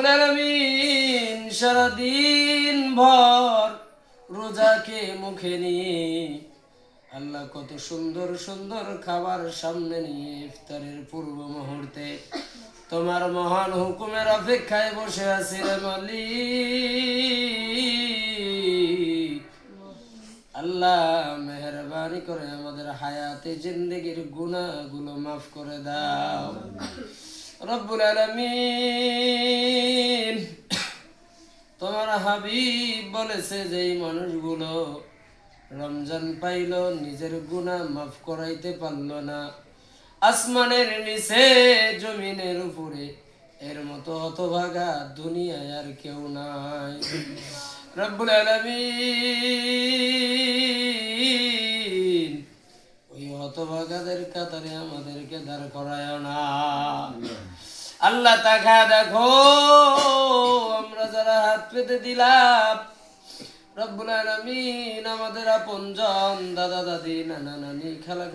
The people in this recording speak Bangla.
রব্বুল আলামিন সারাদিন ভর রোজাকে মুখে নিয়ে আল্লাহ কত সুন্দর সুন্দর খাবার সামনে নিয়ে ইফতারের পূর্ব মুহূর্তে তোমার মহান হুকুমের অপেক্ষায় বসে আছি রে মালিক। আল্লাহ মেহেরবানি করে আমাদের হায়াতে জিন্দেগির গুনাহগুলো মাফ করে দাও রব্বুল আলামিন। তোমার হাবিব বলেছে যে এই মানুষগুলো রমজান পাইল নিজের গুনাহ মাফ করাইতে পারলো না, আসমানের নিচে জমিনের উপরে এর মতো হতভাগা দুনিয়ায় আর কেউ নাই। রব্বুল আলামিন ওই হতভাগাদের কাতারে আমাদেরকে দাঁড় করায় না। আল্লাহ তাকা দেখো আমরা যারা হাত পেতে দিলাম, রব্বুল আলামিন আমাদের আপনজন দাদা দাদি নানা নানি খালা